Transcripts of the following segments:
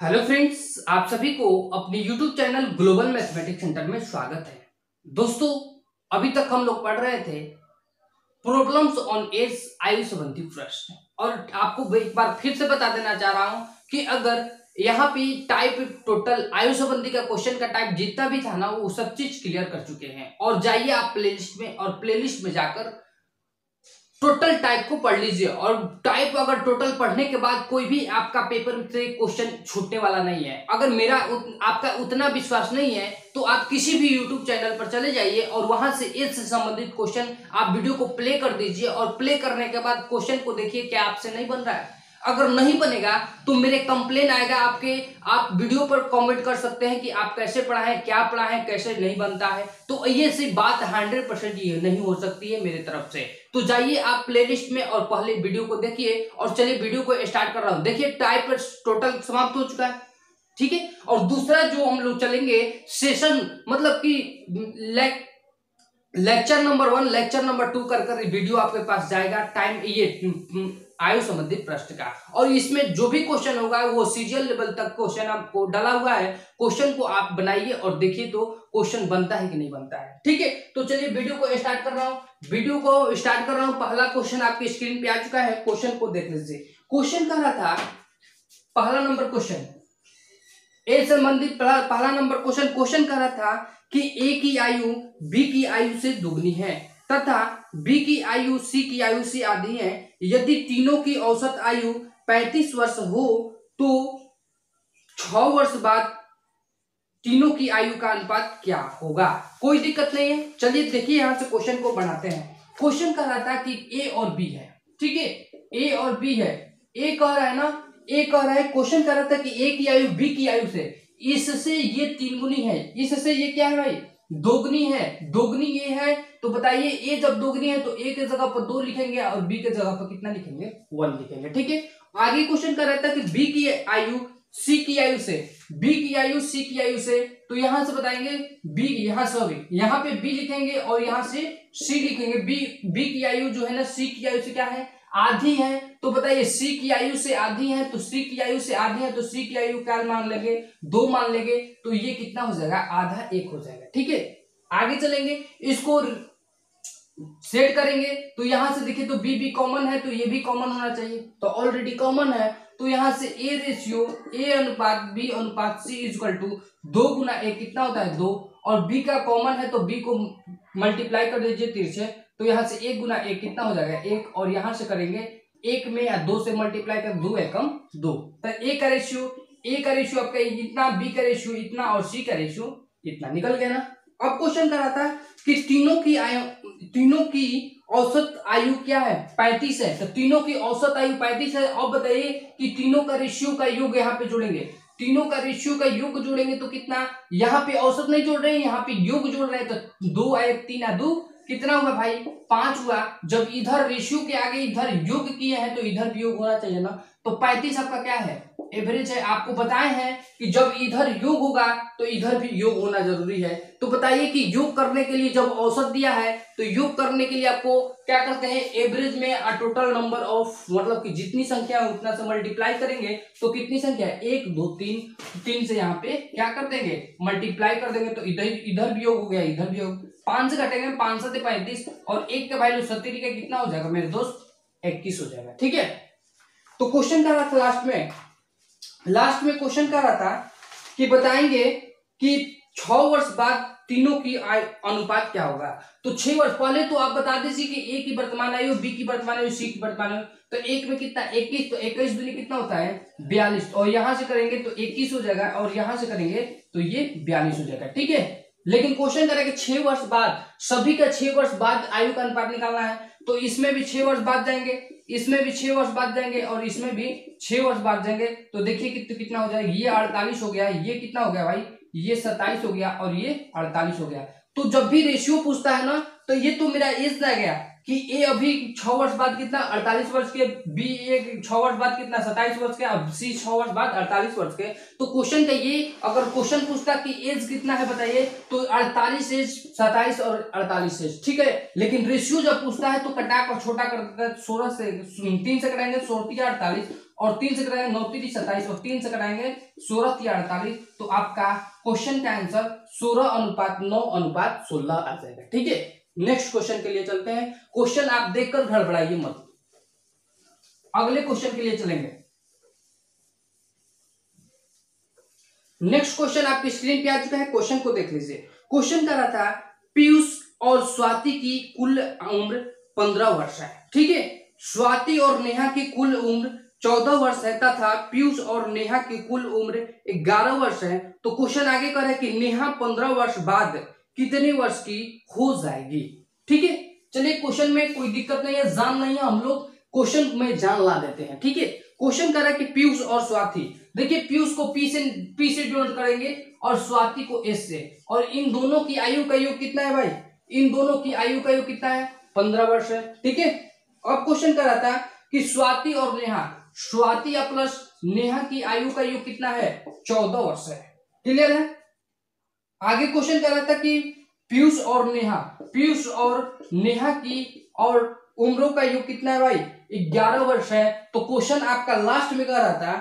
Hello friends, आप सभी को अपने YouTube channel global mathematics centre में स्वागत है। दोस्तों, अभी तक हम लोग पढ़ रहे थे प्रॉब्लम्स ऑन एज आयु संबंधी प्रश्न, और आपको एक बार फिर से बता देना चाह रहा हूं कि अगर यहाँ पे टाइप टोटल आयु संबंधी का क्वेश्चन का टाइप जितना भी था ना, वो सब चीज क्लियर कर चुके हैं। और जाइए आप प्लेलिस्ट में, और प्लेलिस्ट में जाकर टोटल टाइप को पढ़ लीजिए। और टाइप अगर टोटल पढ़ने के बाद कोई भी आपका पेपर से क्वेश्चन छूटने वाला नहीं है। अगर मेरा आपका उतना विश्वास नहीं है तो आप किसी भी यूट्यूब चैनल पर चले जाइए और वहां से एज से संबंधित क्वेश्चन आप वीडियो को प्ले कर दीजिए, और प्ले करने के बाद क्वेश्चन को देखिए क्या आपसे नहीं बन रहा है। अगर नहीं बनेगा तो मेरे कंप्लेन आएगा आपके, आप वीडियो पर कमेंट कर सकते हैं कि आप कैसे पढ़ा है, क्या पढ़ा है, कैसे नहीं बनता है। तो ये सी बात 100% ये नहीं हो सकती है मेरे तरफ से। तो जाइए आप प्लेलिस्ट में और पहले वीडियो को देखिए, और चलिए वीडियो को स्टार्ट कर रहा हूं। देखिए टाइप टोटल समाप्त हो चुका है, ठीक है। और दूसरा जो हम लोग चलेंगे सेशन, मतलब कि लेक्चर नंबर 1, लेक्चर नंबर 2 कर वीडियो आपके पास जाएगा। टाइम ये आयु संबंधित प्रश्न का, और इसमें जो भी क्वेश्चन होगा वो सीजीएल लेवल तक क्वेश्चन आपको डाला हुआ है। क्वेश्चन को आप बनाइए और देखिए तो क्वेश्चन बनता है कि नहीं बनता है, ठीक है। तो चलिए वीडियो को स्टार्ट कर रहा हूं। पहला क्वेश्चन आपकी स्क्रीन पे आ चुका है। क्वेश्चन को देख लीजिए। क्वेश्चन कह रहा था, पहला नंबर क्वेश्चन ए संबंधित पहला नंबर क्वेश्चन कह रहा था कि ए की आयु बी की आयु से दुगनी है तथा बी की आयु सी की आयु से आधी है। यदि तीनों की औसत आयु 35 वर्ष हो तो 6 वर्ष बाद तीनों की आयु का अनुपात क्या होगा। कोई दिक्कत नहीं है, चलिए देखिए यहां से क्वेश्चन को बनाते हैं। क्वेश्चन कह रहा था कि ए और बी है, ठीक है। ए और बी है, ए कह रहा है ना, ए कह रहा है, क्वेश्चन कह रहा था कि ए की आयु बी की आयु से, इससे ये 3 गुनी है, इससे ये क्या है भाई, दोगुनी है। दोगुनी ये है तो बताइए, ए जब दोगुनी है तो ए के जगह पर 2 लिखेंगे और बी के जगह पर कितना लिखेंगे, 1 लिखेंगे, ठीक है। आगे क्वेश्चन कर रहा था कि बी की आयु सी की आयु से, बी की आयु सी की आयु से, तो यहां से बताएंगे बी, यहां सॉरी यहां पे बी लिखेंगे और यहां से सी लिखेंगे। बी की आयु जो है ना सी की आयु से क्या है, आधी है। तो बताइए सी की आयु से आधी है तो सी की आयु से आधी है तो सी की आयु क्या मान लेंगे, 2 मान लेंगे। तो ये कितना हो जाएगा, आधा 1 हो जाएगा, ठीक है। आगे चलेंगे, इसको सेट करेंगे तो यहां से देखिए तो बी कॉमन है तो ये भी कॉमन होना चाहिए, तो ऑलरेडी कॉमन है। तो यहां से ए रेशियो ए अनुपात बी अनुपात सी इक्वल टू 2 गुना ए कितना होता है, 2। और बी का कॉमन है तो बी को मल्टीप्लाई कर दीजिए 3 से, तो यहां से 1 गुना ए कितना हो जाएगा, 1। और यहां से करेंगे 1 में या 2 से मल्टीप्लाई कर, 2 एकम 2। तो ए का रेशियो आपका इतना, बी का रेशियो इतना और सी का रेशियो इतना, निकल गया ना। अब क्वेश्चन कर रहा था कि तीनों की औसत आयु क्या है, 35 है। तो तीनों की औसत आयु 35 है। अब बताइए कि तीनों का रेशियो का योग यहाँ पे जोड़ेंगे, तीनों का रेशियो का योग जोड़ेंगे तो कितना, यहाँ पे औसत नहीं जोड़ रहे हैं, यहाँ पे योग जोड़ रहे हैं। तो 2 आए 3 आ 2 कितना हुआ भाई, 5 हुआ। जब इधर रेशियो के आगे इधर योग किए हैं तो इधर भी योग होना चाहिए ना। तो 35 आपका क्या है, एवरेज है। आपको बताए हैं कि जब इधर योग होगा तो इधर भी योग होना जरूरी है। तो बताइए कि योग करने के लिए जब औसत दिया है तो योग करने के लिए आपको क्या करते हैं, एवरेज में टोटल नंबर ऑफ, मतलब कि जितनी संख्या है उतना से मल्टीप्लाई करेंगे। तो कितनी संख्या है, 1 2 3, 3 से यहाँ पे क्या कर देंगे, मल्टीप्लाई कर देंगे। तो इधर भी योग हो गया, इधर भी योग, 5 से घटेंगे, 5 से 35 और 1 का वैल्यू 70 का कितना हो जाएगा मेरे दोस्त, 21 हो जाएगा, ठीक है। तो क्वेश्चन कर रहा था लास्ट में क्वेश्चन कर रहा था कि बताएंगे कि 6 वर्ष बाद तीनों की अनुपात क्या होगा। तो 6 वर्ष पहले तो आप बता दीजिए कि ए की वर्तमान आयु, बी की वर्तमान आयु, सी की वर्तमान आयु। तो एक में कितना, 21, तो 21 दूनी कितना होता है, 42। और यहां से करेंगे तो 21 हो जाएगा, और यहां से करेंगे तो ये 42 हो जाएगा, ठीक है। लेकिन क्वेश्चन करेंगे 6 वर्ष बाद, सभी का 6 वर्ष बाद आयु का अनुपात निकालना है। तो इसमें भी 6 वर्ष बाद जाएंगे, इसमें भी 6 वर्ष बाद जाएंगे, और इसमें भी 6 वर्ष बाद जाएंगे। तो देखिए कितना हो जाएगा, ये 48 हो गया, ये कितना हो गया भाई, ये 27 हो गया, और ये 48 हो गया। तो जब भी रेशियो पूछता है ना, तो ये तो मेरा एज रह गया, कि ए अभी 6 वर्ष बाद कितना 48 वर्ष के, बी ए 6 वर्ष बाद कितना 27 वर्ष के, अब सी 6 वर्ष बाद 48 वर्ष के। तो क्वेश्चन का ये अगर क्वेश्चन पूछता कि एज कितना है बताइए, तो 48 एज 27 और 48 एज, ठीक है। लेकिन रेशियो जब पूछता है तो कटा कर छोटा कर देता है, 16 से 3 से कटाएंगे 16 48 और 3 से कटाएंगे 9 3 27 और 3 से कटाएंगे 16 48। तो आपका क्वेश्चन का आंसर 16:9:16 आ जाएगा, ठीक है। नेक्स्ट क्वेश्चन के लिए चलते हैं। क्वेश्चन आप देखकर गड़बड़ाइए मत, अगले क्वेश्चन के लिए चलेंगे। नेक्स्ट क्वेश्चन आपकी स्क्रीन पे आ चुका है, क्वेश्चन को देख लीजिए। क्वेश्चन कर रहा था पीयूष और स्वाति की कुल उम्र 15 वर्ष है, ठीक है। स्वाति और नेहा की कुल उम्र 14 वर्ष है तथा पीयूष और नेहा की कुल उम्र 11 वर्ष है। तो क्वेश्चन आगे कर है कि नेहा 15 वर्ष बाद कितने वर्ष की हो जाएगी, ठीक है। चलिए क्वेश्चन में कोई दिक्कत नहीं है, जान नहीं है, हम लोग क्वेश्चन में जान ला देते हैं, ठीक है। क्वेश्चन कर रहा है कि पीयूष और स्वाति, देखिए पीयूष को पी से डिनोट करेंगे और स्वाति को एस से, और इन दोनों की आयु का योग कितना है भाई, इन दोनों की आयु का योग कितना है 15 वर्ष है, ठीक है। अब क्वेश्चन कर रहा था कि स्वाति और नेहा, स्वाति प्लस नेहा की आयु का योग कितना है 14 वर्ष है, क्लियर है। आगे क्वेश्चन कर रहा था कि पीयूष और नेहा की और उम्रों का योग कितना है भाई 11 वर्ष है। तो क्वेश्चन आपका लास्ट में कर रहा था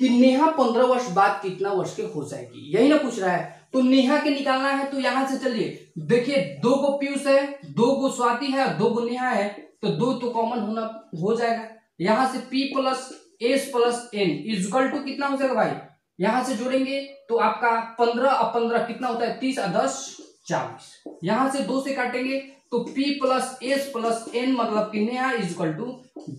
कि नेहा 15 वर्ष बाद कितना वर्ष के हो जाएगी, यही ना पूछ रहा है। तो नेहा के निकालना है, तो यहां से चलिए देखिए 2 गो पीयूष है, 2 गो स्वाति है, 2 गो नेहा है, तो 2 तो कॉमन होना हो जाएगा। यहां से P plus S plus N is equal to कितना हो जाएगा भाई, यहां से जोड़ेंगे तो आपका 15 और 15 कितना होता है 30 और 10 40। यहां से 2 से काटेंगे तो P plus S plus N मतलब कि नेहा इजकल टू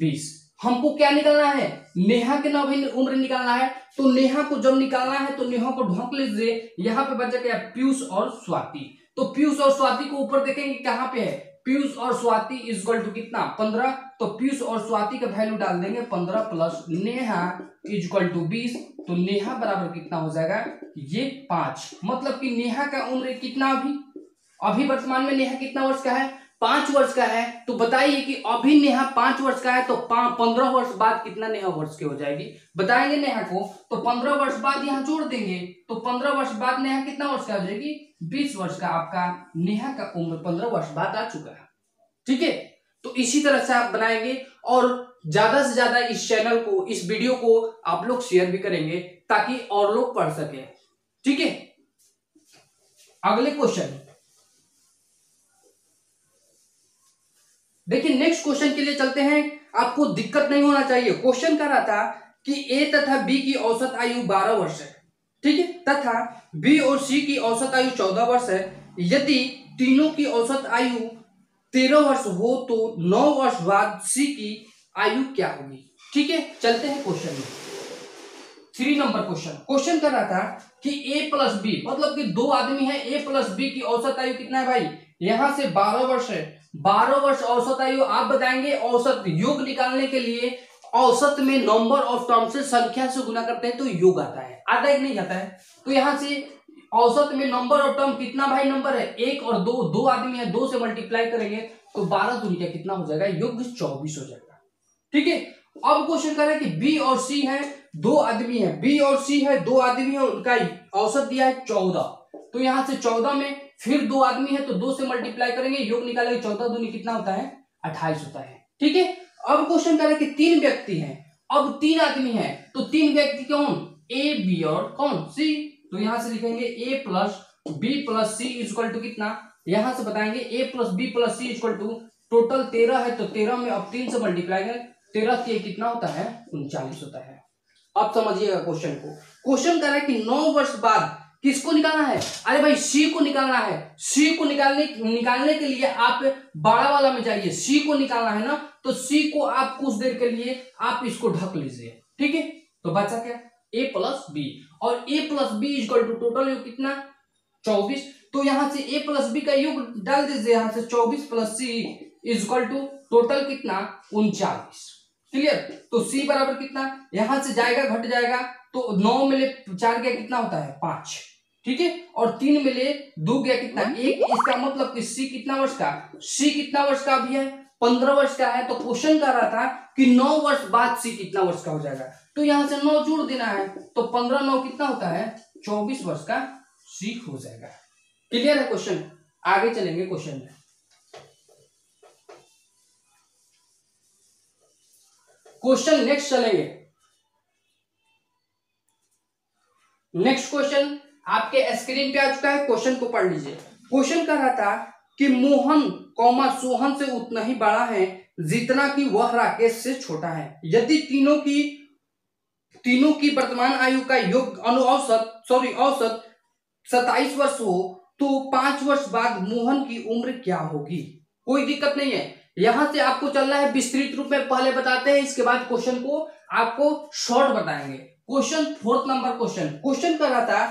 20। हमको क्या निकालना है, नेहा के ना भी उम्र निकालना है। तो नेहा को जब निकालना है तो नेहा को ढोक लीजिए, यहाँ पे बचा क्या पीयूष और स्वाति। तो पीयूष और स्वाति को ऊपर देखेंगे कहां पे है, पीयूष और स्वाति इजकल टू कितना 15। तो पीयूष और स्वाति का वैल्यू डाल देंगे 15 प्लस नेहा इजकल टू 20। तो नेहा बराबर कितना हो जाएगा ये 5, मतलब कि नेहा का उम्र कितना अभी वर्तमान में नेहा कितना वर्ष का है 5 वर्ष का है। तो बताइए कि अभी नेहा 5 वर्ष का है तो 15 वर्ष बाद कितना नेहा वर्ष की हो जाएगी, बताएंगे नेहा को। तो 15 वर्ष बाद यहाँ जोड़ देंगे तो 15 वर्ष बाद नेहा कितना वर्ष का हो जाएगी 20 वर्ष का। आपका नेहा का उम्र 15 वर्ष बाद आ चुका है, ठीक है। तो इसी तरह से आप बनाएंगे और ज्यादा से ज्यादा इस चैनल को, इस वीडियो को आप लोग शेयर भी करेंगे ताकि और लोग पढ़ सके, ठीक है। अगले क्वेश्चन देखिए, नेक्स्ट क्वेश्चन के लिए चलते हैं। आपको दिक्कत नहीं होना चाहिए। क्वेश्चन कर रहा था कि ए तथा बी की औसत आयु 12 वर्ष है, ठीक है, तथा बी और सी की औसत आयु 14 वर्ष है। यदि तीनों की औसत आयु 13 वर्ष हो तो 9 वर्ष बाद सी की आयु क्या होगी, ठीक है। चलते हैं क्वेश्चन में। 3 नंबर क्वेश्चन कर रहा था कि ए प्लस बी, मतलब कि 2 आदमी है, ए प्लस बी की औसत आयु कितना है भाई, यहां से 12 वर्ष है, 12 वर्ष औसत आयु। आप बताएंगे औसत योग निकालने के लिए औसत में नंबर ऑफ टर्म से संख्या से गुना करते हैं तो योग आता है, आता है कि नहीं आता है। तो यहां से औसत में नंबर ऑफ टर्म कितना भाई नंबर है 1 और 2, 2 आदमी है, 2 से मल्टीप्लाई करेंगे तो 12 दूनी कितना हो जाएगा योग 24 हो जाएगा, ठीक है। अब क्वेश्चन कर रहा है कि बी और सी है, 2 आदमी है, बी और सी है 2 आदमी है, उनका औसत दिया है 14। तो यहां से 14 में फिर 2 आदमी है तो 2 से मल्टीप्लाई करेंगे, योग निकालेंगे, 14 दूनी कितना होता है 28 होता है, ठीक है। अब क्वेश्चन कर रहा है कि 3 व्यक्ति हैं, अब 3 आदमी हैं तो 3 व्यक्ति कौन, ए बी और कौन सी। तो यहां से लिखेंगे A plus B plus C equal to कितना, यहां से बताएंगे A plus B plus C equal to total 13 है तो 13 में अब 3 से मल्टीप्लाई करें, 13 से कितना होता है 39 होता है। अब समझिएगा क्वेश्चन को। क्वेश्चन कर रहा है कि 9 वर्ष बाद किसको निकालना है, अरे भाई सी को निकालना है। सी को निकालने के लिए आप बड़ा वाला में जाइए, सी को निकालना है ना, तो सी को आप कुछ देर के लिए आप इसको ढक लीजिए, ठीक है। तो बचा क्या ए प्लस बी, और A plus B equal to total योग कितना 24। तो यहां से ए प्लस बी का योग डाल दीजिए, यहां से 24 plus C equal to total कितना 39, क्लियर। तो सी बराबर कितना, यहां से जाएगा घट जाएगा तो 9 में ले 4 गया कितना होता है 5, ठीक है, और 3 में ले 2 गया कितना 1। इसका मतलब कि सी कितना वर्ष का, सी कितना वर्ष का अभी है 15 वर्ष का है, तो क्वेश्चन कर रहा था कि 9 वर्ष बाद सी कितना वर्ष का हो जाएगा, तो यहां से 9 जोड़ देना है, तो 15 9 कितना होता है 24 वर्ष का सी हो जाएगा। क्लियर है क्वेश्चन? आगे चलेंगे क्वेश्चन में। क्वेश्चन नेक्स्ट चलेंगे। नेक्स्ट क्वेश्चन आपके स्क्रीन पे आ चुका है, क्वेश्चन को पढ़ लीजिए। क्वेश्चन कर रहा था कि मोहन कौमा सोहन से उतना ही बड़ा है जितना कि वह राकेश से छोटा है। यदि तीनों की वर्तमान आयु का योग औसत 27 वर्ष हो तो 5 वर्ष बाद मोहन की उम्र क्या होगी? कोई दिक्कत नहीं है, यहां से आपको चलना है विस्तृत रूप में, पहले बताते हैं, इसके बाद क्वेश्चन को आपको शॉर्ट बताएंगे। क्वेश्चन 4th नंबर क्वेश्चन कर रहा था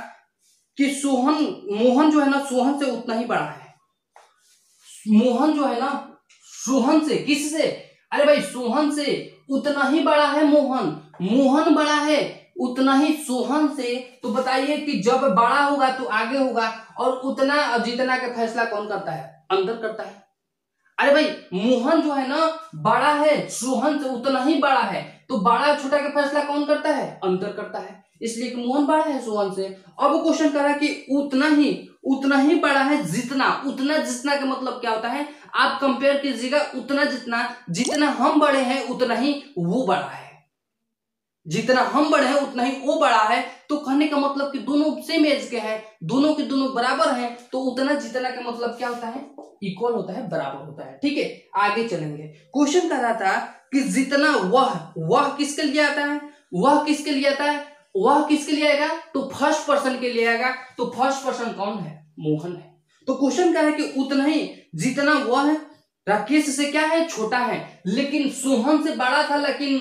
कि मोहन जो है ना सोहन से उतना ही बड़ा है। मोहन जो है ना सोहन से, किससे? अरे भाई सोहन से उतना ही बड़ा है मोहन बड़ा है उतना ही सोहन से। तो बताइए कि जब बड़ा होगा तो आगे होगा, और उतना और जितना का फैसला कौन करता है? अंतर करता है। अरे भाई मोहन जो है ना बड़ा है सोहन से, उतना ही बड़ा है, तो बड़ा छोटा का फैसला कौन करता है? अंतर करता है, इसलिए कि मोहन बड़ा है सोहन से। अब क्वेश्चन करा कि उतना ही बड़ा है जितना का मतलब क्या होता है? आप कंपेयर कीजिएगा, उतना जितना हम बड़े हैं उतना ही वो बड़ा है, जितना हम बड़े हैं उतना ही वो बड़ा है। तो कहने का मतलब कि दोनों सेम एज के हैं, दोनों के दोनों बराबर हैं, तो उतना जितना का मतलब क्या होता है? इक्वल होता है, बराबर होता है। ठीक है, आगे चलेंगे। क्वेश्चन कर रहा था कि जितना वह किसके लिए आता है? वह किसके लिए आएगा? तो फर्स्ट पर्सन के लिए आएगा। तो फर्स्ट पर्सन कौन है? मोहन है। तो क्वेश्चन कह रहा है कि उतना ही जितना वह है राकेश से क्या है? छोटा है, लेकिन सोहन से बड़ा था, लेकिन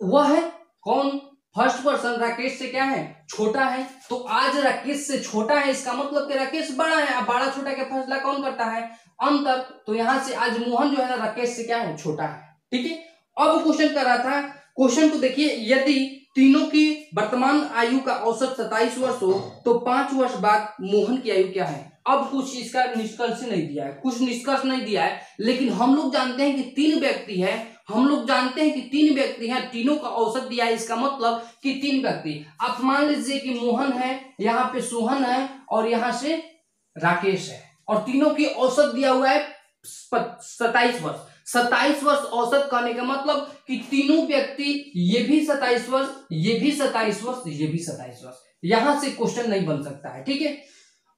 वह है कौन? फर्स्ट पर्सन राकेश से क्या है? छोटा है। तो आज राकेश से छोटा है, इसका मतलब कि राकेश बड़ा है। अब बड़ा छोटा का फैसला कौन करता है? अंतर। तो यहां से आज मोहन जो है ना राकेश से क्या है? छोटा है। ठीक है, अब क्वेश्चन कर रहा था, क्वेश्चन को देखिए, यदि तीनों की वर्तमान आयु का औसत 27 वर्ष हो तो 5 वर्ष बाद मोहन की आयु क्या है? अब कुछ इसका निष्कर्ष नहीं दिया है, लेकिन हम लोग जानते हैं कि 3 व्यक्ति हैं, तीनों का औसत दिया है, इसका मतलब कि 3 व्यक्ति। आप मान लीजिए कि मोहन है, यहाँ पे सोहन है, और यहाँ से राकेश है, और तीनों की औसत दिया हुआ है 27 वर्ष। 27 वर्ष औसत कहने का मतलब कि तीनों व्यक्ति, ये भी 27 वर्ष, ये भी 27 वर्ष, ये भी 27 वर्ष। यहां से क्वेश्चन नहीं बन सकता है। ठीक है,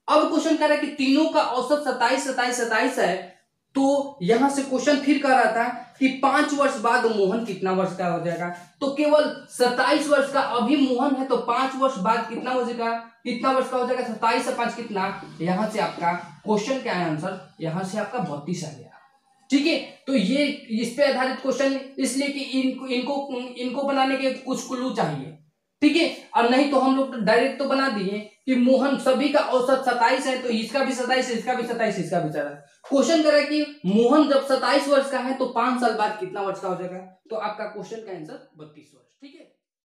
अब क्वेश्चन कर रहा है कि तीनों का औसत 27 है, तो यहां से क्वेश्चन फिर कर रहा था कि 5 वर्ष बाद मोहन कितना वर्ष का हो जाएगा? तो केवल 27 वर्ष का अभी मोहन है, तो 5 वर्ष बाद कितना वर्ष का हो जाएगा? 27 से 5 कितना? यहां से आपका क्वेश्चन क्या है? आंसर यहां से आपका 32 आ गया। ठीक है, तो ये इस पे आधारित क्वेश्चन, इसलिए कि इनको बनाने के कुछ क्लू चाहिए। ठीक है, और नहीं तो हम लोग डायरेक्ट तो बना दिए कि मोहन सभी का औसत 27 है, तो इसका भी 27, इसका भी 27, इसका भी 27। क्वेश्चन करा कि मोहन जब 27 वर्ष का है तो 5 साल बाद कितना वर्ष का हो जाएगा? तो आपका क्वेश्चन का आंसर 32 वर्ष। ठीक है।